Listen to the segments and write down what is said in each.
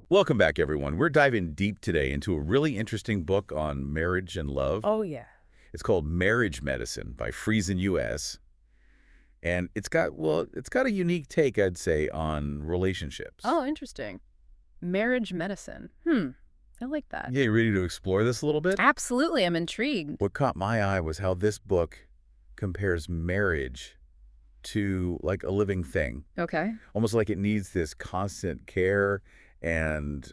Welcome back, everyone. We're diving deep today into a really interesting book on marriage and love. Oh, yeah. It's called Marriage Medicine by Friesen U.S. And it's got a unique take, I'd say, on relationships. Oh, interesting. Marriage medicine. I like that. Yeah, you ready to explore this a little bit? Absolutely. I'm intrigued. What caught my eye was how this book compares marriage to like a living thing. Okay. Almost like it needs this constant care and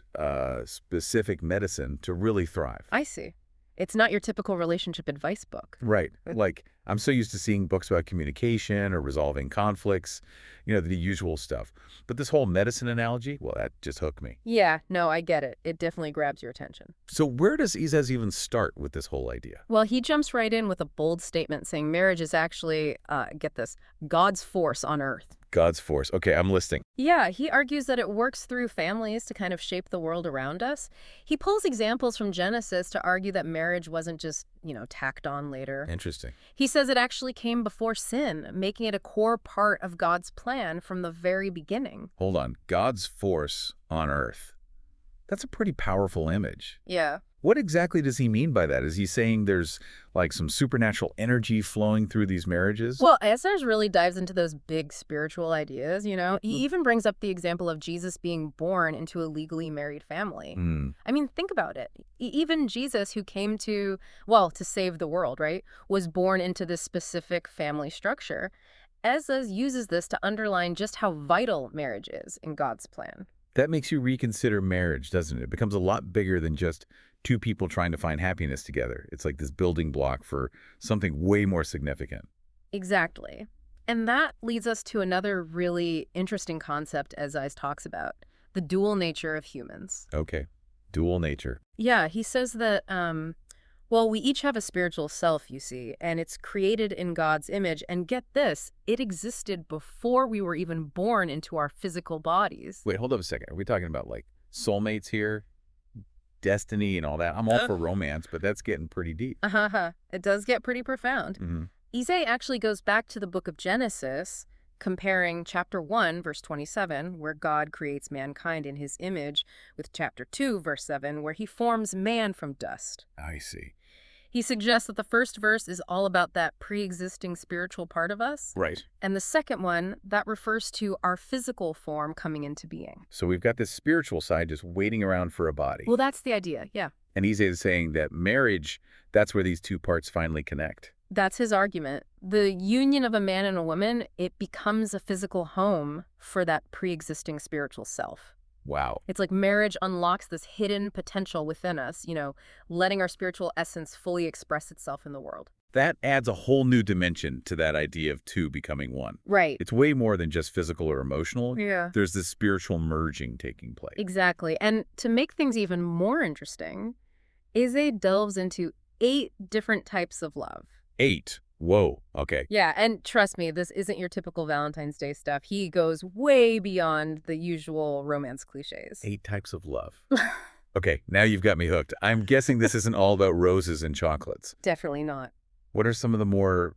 specific medicine to really thrive. I see. It's not your typical relationship advice book. Right. Like, I'm so used to seeing books about communication or resolving conflicts, the usual stuff. But this whole medicine analogy, well, that just hooked me. Yeah, no, I get it. It definitely grabs your attention. So where does Izez even start with this whole idea? Well, he jumps right in with a bold statement saying marriage is actually, get this, God's force on earth. God's force. Okay, I'm listening. Yeah, he argues that it works through families to kind of shape the world around us. He pulls examples from Genesis to argue that marriage wasn't just, tacked on later. Interesting. He says it actually came before sin, making it a core part of God's plan from the very beginning. Hold on. God's force on earth. That's a pretty powerful image. Yeah. What exactly does he mean by that? Is he saying there's like some supernatural energy flowing through these marriages? Well, Esaias really dives into those big spiritual ideas, He even brings up the example of Jesus being born into a legally married family. I mean, think about it. Even Jesus, who came to save the world, right, was born into this specific family structure. Esaias uses this to underline just how vital marriage is in God's plan. That makes you reconsider marriage, doesn't it? It becomes a lot bigger than just two people trying to find happiness together. It's like this building block for something way more significant. Exactly. And that leads us to another really interesting concept Esaias talks about, the dual nature of humans. Okay. Dual nature. Yeah, he says that, we each have a spiritual self, you see, and it's created in God's image. And get this, it existed before we were even born into our physical bodies. Wait, hold up a second. Are we talking about like soulmates here? Destiny and all that? I'm all for romance, but that's getting pretty deep. It does get pretty profound. Isaiah actually goes back to the book of Genesis, comparing chapter 1, verse 27, where God creates mankind in his image, with chapter 2, verse 7, where he forms man from dust. I see. He suggests that the first verse is all about that pre-existing spiritual part of us. Right. And the second one, that refers to our physical form coming into being. So we've got this spiritual side just waiting around for a body. Well, that's the idea, yeah. And Isaiah is saying that marriage, that's where these two parts finally connect. That's his argument. The union of a man and a woman, it becomes a physical home for that pre-existing spiritual self. Wow. It's like marriage unlocks this hidden potential within us, letting our spiritual essence fully express itself in the world. That adds a whole new dimension to that idea of two becoming one. Right. It's way more than just physical or emotional. Yeah. There's this spiritual merging taking place. Exactly. And to make things even more interesting, Isaiah delves into 8 different types of love. 8. Whoa. Okay. Yeah, and trust me, this isn't your typical Valentine's Day stuff. He goes way beyond the usual romance cliches. 8 types of love. Okay, now you've got me hooked. I'm guessing this isn't all about roses and chocolates. Definitely not. What are some of the more,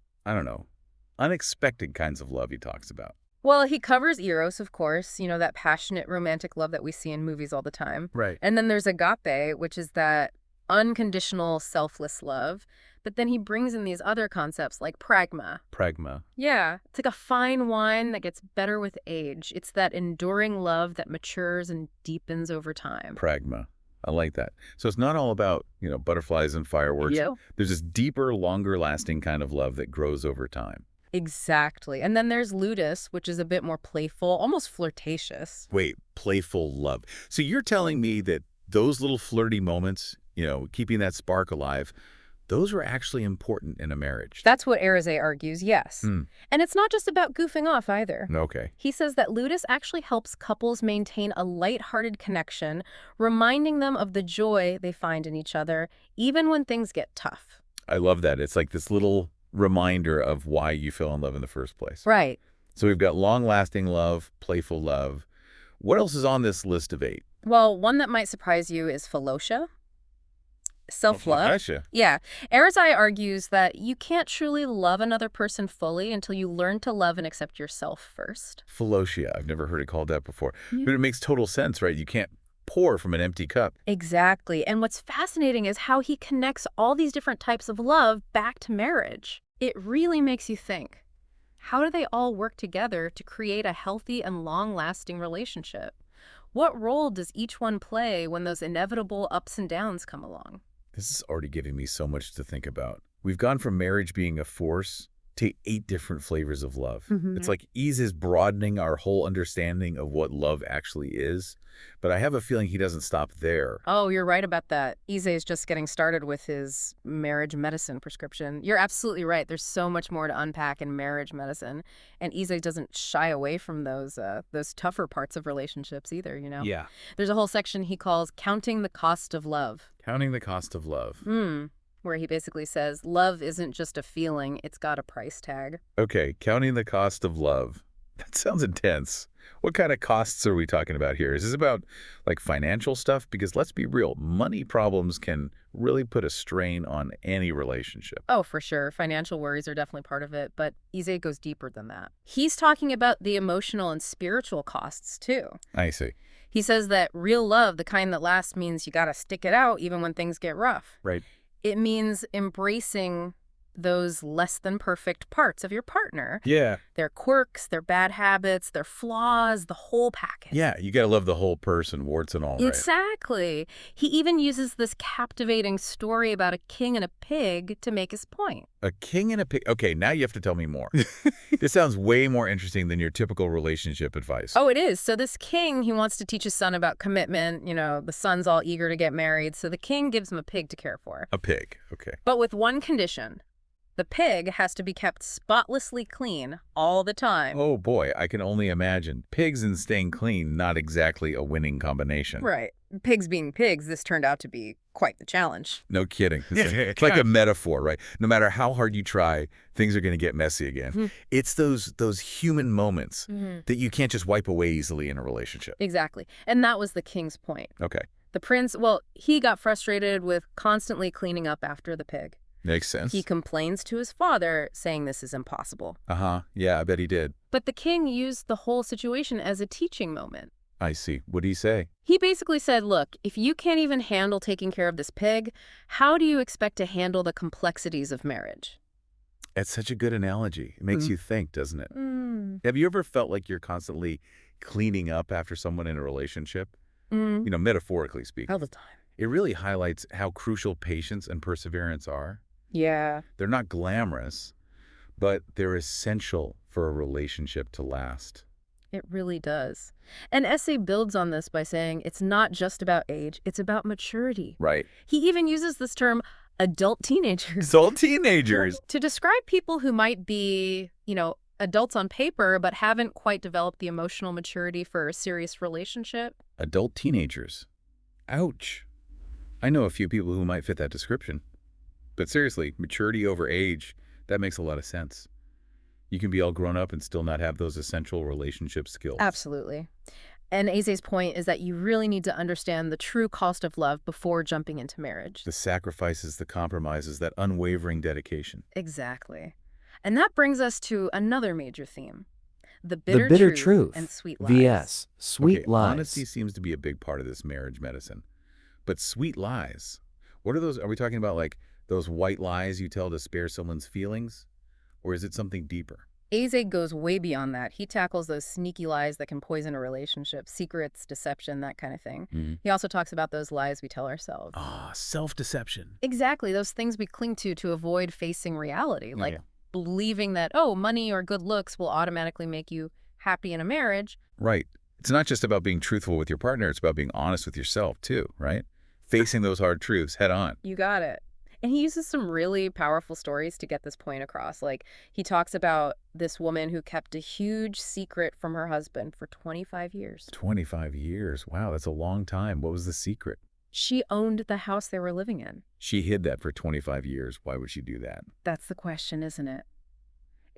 unexpected kinds of love he talks about? Well, he covers eros, of course, that passionate romantic love that we see in movies all the time. Right. And then there's agape, which is that unconditional, selfless love. But then he brings in these other concepts like pragma. Pragma. Yeah, it's like a fine wine that gets better with age. It's that enduring love that matures and deepens over time. Pragma. I like that. So it's not all about, butterflies and fireworks. Yeah. There's this deeper, longer lasting kind of love that grows over time. Exactly. And then there's ludus, which is a bit more playful, almost flirtatious. Wait, playful love. So you're telling me that those little flirty moments, keeping that spark alive, those are actually important in a marriage. That's what Arizé argues, yes. And it's not just about goofing off either. Okay. He says that ludus actually helps couples maintain a lighthearted connection, reminding them of the joy they find in each other, even when things get tough. I love that. It's like this little reminder of why you fell in love in the first place. Right. So we've got long-lasting love, playful love. What else is on this list of 8? Well, one that might surprise you is philotia. Self-love. Gotcha. Yeah. Arizai argues that you can't truly love another person fully until you learn to love and accept yourself first. Philotia. I've never heard it called that before. But it makes total sense, right? You can't pour from an empty cup. Exactly. And what's fascinating is how he connects all these different types of love back to marriage. It really makes you think. How do they all work together to create a healthy and long-lasting relationship? What role does each one play when those inevitable ups and downs come along? This is already giving me so much to think about. We've gone from marriage being a force to 8 different flavors of love. It's like ease is broadening our whole understanding of what love actually is. But I have a feeling he doesn't stop there. Oh, you're right about that. Ise is just getting started with his marriage medicine prescription. You're absolutely right. There's so much more to unpack in marriage medicine. And Ise doesn't shy away from those tougher parts of relationships either, you know? Yeah. There's a whole section he calls Counting the Cost of Love. Counting the cost of love. Where he basically says, love isn't just a feeling, it's got a price tag. Okay, counting the cost of love. That sounds intense. What kind of costs are we talking about here? Is this about, like, financial stuff? Because let's be real, money problems can really put a strain on any relationship. Oh, for sure. Financial worries are definitely part of it, but Ise goes deeper than that. He's talking about the emotional and spiritual costs, too. I see. He says that real love, the kind that lasts, means you gotta stick it out even when things get rough. Right. It means embracing those less than perfect parts of your partner. Yeah. Their quirks, their bad habits, their flaws, the whole package. Yeah, you got to love the whole person, warts and all, right? Exactly. He even uses this captivating story about a king and a pig to make his point. A king and a pig. Okay, now you have to tell me more. This sounds way more interesting than your typical relationship advice. Oh, it is. So this king, he wants to teach his son about commitment. You know, the son's all eager to get married. So the king gives him a pig to care for. A pig, okay. But with one condition. The pig has to be kept spotlessly clean all the time. Oh boy, I can only imagine. Pigs and staying clean, not exactly a winning combination. Right. Pigs being pigs, this turned out to be quite the challenge. No kidding. It's like a metaphor, right? No matter how hard you try, things are going to get messy again. It's those human moments that you can't just wipe away easily in a relationship. Exactly. And that was the king's point. Okay. The prince, well, he got frustrated with constantly cleaning up after the pig. Makes sense. He complains to his father, saying this is impossible. Yeah, I bet he did. But the king used the whole situation as a teaching moment. I see. What did he say? He basically said, look, if you can't even handle taking care of this pig, how do you expect to handle the complexities of marriage? That's such a good analogy. It makes you think, doesn't it? Have you ever felt like you're constantly cleaning up after someone in a relationship? You know, metaphorically speaking. All the time. It really highlights how crucial patience and perseverance are. Yeah. They're not glamorous, but they're essential for a relationship to last. It really does. An essay builds on this by saying it's not just about age, it's about maturity. Right. He even uses this term, adult teenagers. Adult teenagers. To describe people who might be, you know, adults on paper, but haven't quite developed the emotional maturity for a serious relationship. Adult teenagers. Ouch. I know a few people who might fit that description. But seriously, maturity over age, that makes a lot of sense. You can be all grown up and still not have those essential relationship skills. Absolutely. And Aze's point is that you really need to understand the true cost of love before jumping into marriage. The sacrifices, the compromises, that unwavering dedication. Exactly. And that brings us to another major theme. The bitter truth and sweet lies. vs. Sweet lies. Honesty seems to be a big part of this marriage medicine. But sweet lies, what are those? Are we talking about like those white lies you tell to spare someone's feelings? Or is it something deeper? Aze goes way beyond that. He tackles those sneaky lies that can poison a relationship, secrets, deception, that kind of thing. He also talks about those lies we tell ourselves. Self-deception. Exactly, those things we cling to avoid facing reality, like believing that, oh, money or good looks will automatically make you happy in a marriage. Right. It's not just about being truthful with your partner. It's about being honest with yourself, too, right? Facing those hard truths head on. You got it. And he uses some really powerful stories to get this point across. Like, he talks about this woman who kept a huge secret from her husband for 25 years. 25 years. Wow, that's a long time. What was the secret? She owned the house they were living in. She hid that for 25 years. Why would she do that? That's the question, isn't it?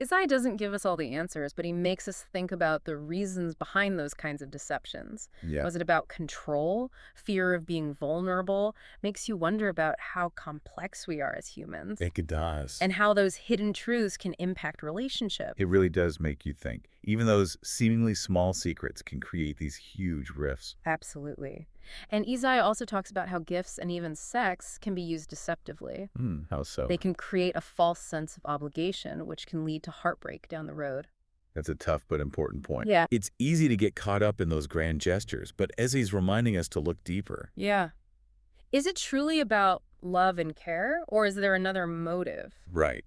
Isaiah doesn't give us all the answers, but he makes us think about the reasons behind those kinds of deceptions. Yeah. Was it about control, fear of being vulnerable? Makes you wonder about how complex we are as humans. It does. And how those hidden truths can impact relationships. It really does make you think. Even those seemingly small secrets can create these huge rifts. Absolutely. And Isaiah also talks about how gifts and even sex can be used deceptively. How so? They can create a false sense of obligation, which can lead to heartbreak down the road. That's a tough but important point. Yeah. It's easy to get caught up in those grand gestures, but Ezzy's reminding us to look deeper. Yeah. Is it truly about love and care, or is there another motive? Right.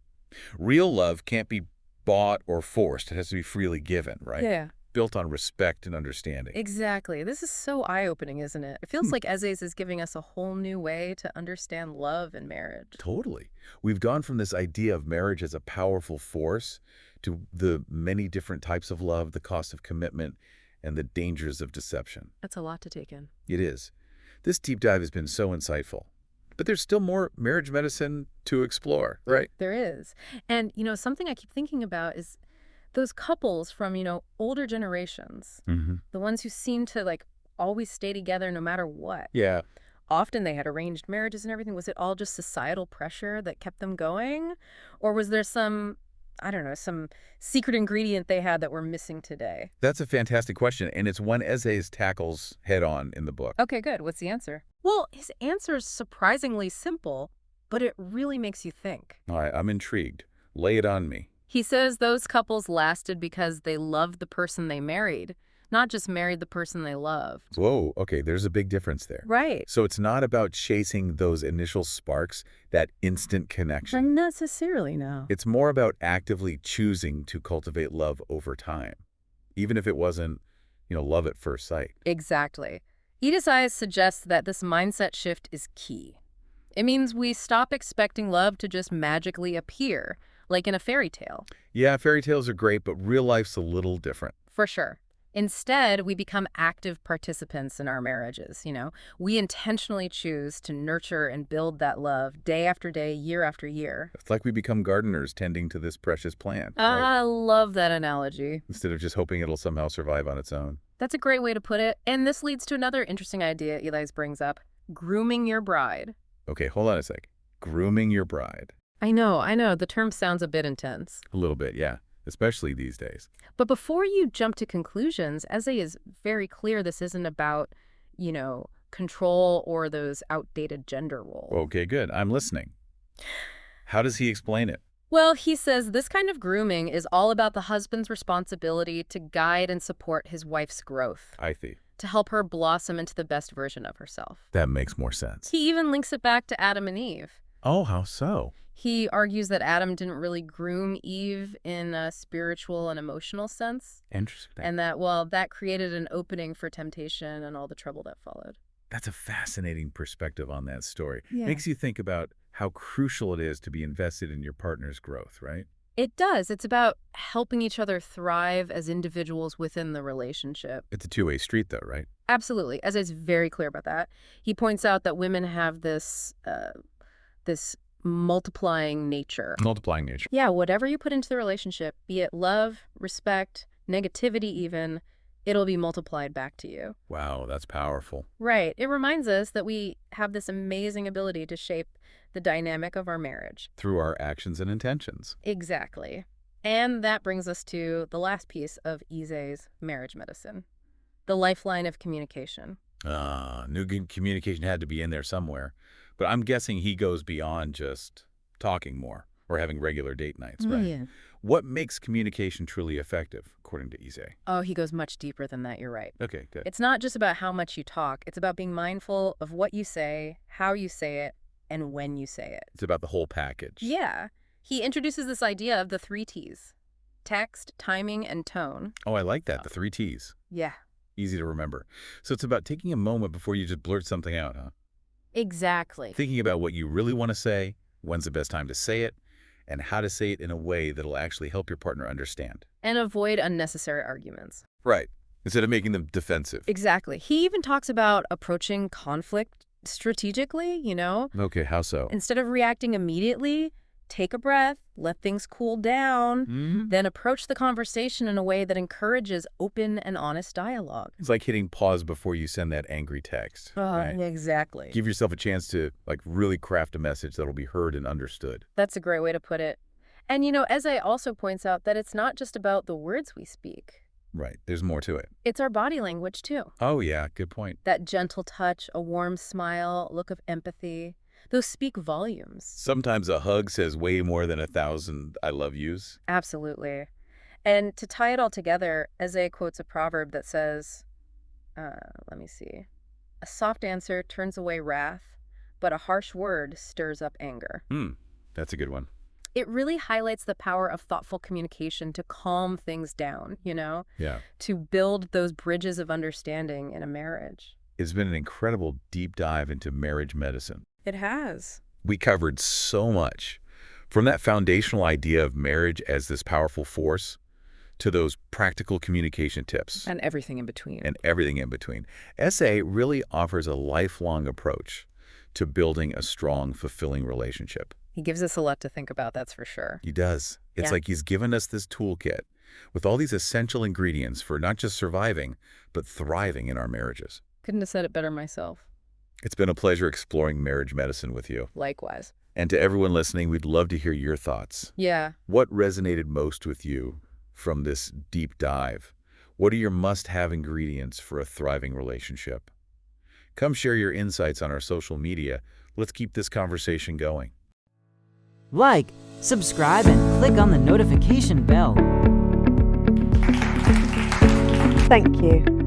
Real love can't be bought or forced. It has to be freely given, right? Yeah. Built on respect and understanding. Exactly. This is so eye-opening, isn't it? It feels like Ezes is giving us a whole new way to understand love and marriage. Totally. We've gone from this idea of marriage as a powerful force to the many different types of love, the cost of commitment, and the dangers of deception. That's a lot to take in. It is. This deep dive has been so insightful. But there's still more marriage medicine to explore, right? There is. And, something I keep thinking about is those couples from, older generations, the ones who seem to, always stay together no matter what. Yeah. Often they had arranged marriages and everything. Was it all just societal pressure that kept them going? Or was there some secret ingredient they had that we're missing today? That's a fantastic question, and it's one Ezes tackles head-on in the book. Okay, good. What's the answer? Well, his answer is surprisingly simple, but it really makes you think. All right, I'm intrigued. Lay it on me. He says those couples lasted because they loved the person they married, not just married the person they loved. Whoa, okay, there's a big difference there. Right. So it's not about chasing those initial sparks, that instant connection. Not necessarily, no. It's more about actively choosing to cultivate love over time, even if it wasn't, love at first sight. Exactly. Edith suggests that this mindset shift is key. It means we stop expecting love to just magically appear, like in a fairy tale. Yeah, fairy tales are great, but real life's a little different. For sure. Instead, we become active participants in our marriages, We intentionally choose to nurture and build that love day after day, year after year. It's like we become gardeners tending to this precious plant. I Right? love that analogy. Instead of just hoping it'll somehow survive on its own. That's a great way to put it. And this leads to another interesting idea Eli's brings up, grooming your bride. Okay, hold on a sec. Grooming your bride. I know. The term sounds a bit intense. A little bit, yeah. Especially these days. But before you jump to conclusions, Eze is very clear this isn't about, control or those outdated gender roles. Okay, good. I'm listening. How does he explain it? Well, he says this kind of grooming is all about the husband's responsibility to guide and support his wife's growth, I see. to help her blossom into the best version of herself. That makes more sense. He even links it back to Adam and Eve. Oh, how so? He argues that Adam didn't really groom Eve in a spiritual and emotional sense, Interesting. and that, that created an opening for temptation and all the trouble that followed. That's a fascinating perspective on that story. Yeah. Makes you think about how crucial it is to be invested in your partner's growth, right? It does. It's about helping each other thrive as individuals within the relationship. It's a two-way street, though, right? Absolutely. As is very clear about that. He points out that women have this multiplying nature. Multiplying nature. Yeah, whatever you put into the relationship, be it love, respect, negativity even, it'll be multiplied back to you. Wow, that's powerful. Right. It reminds us that we have this amazing ability to shape the dynamic of our marriage. Through our actions and intentions. Exactly. And that brings us to the last piece of Ise's marriage medicine, the lifeline of communication. Communication had to be in there somewhere. But I'm guessing he goes beyond just talking more or having regular date nights, right? Yeah. What makes communication truly effective, according to Ise? Oh, he goes much deeper than that. You're right. Okay, good. It's not just about how much you talk. It's about being mindful of what you say, how you say it, and when you say it. It's about the whole package. Yeah. He introduces this idea of the 3 T's: text, timing, and tone. Oh, I like that. The 3 T's. Yeah. Easy to remember. So it's about taking a moment before you just blurt something out, huh? Exactly. Thinking about what you really want to say, when's the best time to say it, and how to say it in a way that'll actually help your partner understand. And avoid unnecessary arguments. Right. Instead of making them defensive. Exactly. He even talks about approaching conflict strategically, Okay, how so? Instead of reacting immediately, take a breath, let things cool down, then approach the conversation in a way that encourages open and honest dialogue. It's like hitting pause before you send that angry text. Right? Exactly. Give yourself a chance to really craft a message that'll be heard and understood. That's a great way to put it. And, Eze also points out that it's not just about the words we speak. Right. There's more to it. It's our body language, too. Oh, yeah. Good point. That gentle touch, a warm smile, look of empathy, those speak volumes. Sometimes a hug says way more than 1,000 I love yous. Absolutely. And to tie it all together, Eze quotes a proverb that says, let me see, a soft answer turns away wrath, but a harsh word stirs up anger. That's a good one. It really highlights the power of thoughtful communication to calm things down, Yeah. to build those bridges of understanding in a marriage. It's been an incredible deep dive into marriage medicine. It has. We covered so much, from that foundational idea of marriage as this powerful force to those practical communication tips. And everything in between. And everything in between. SA really offers a lifelong approach to building a strong, fulfilling relationship. He gives us a lot to think about, that's for sure. He does. It's like he's given us this toolkit with all these essential ingredients for not just surviving, but thriving in our marriages. Couldn't have said it better myself. It's been a pleasure exploring marriage medicine with you. Likewise. And to everyone listening, we'd love to hear your thoughts. Yeah. What resonated most with you from this deep dive? What are your must-have ingredients for a thriving relationship? Come share your insights on our social media. Let's keep this conversation going. Like, subscribe, and click on the notification bell. Thank you.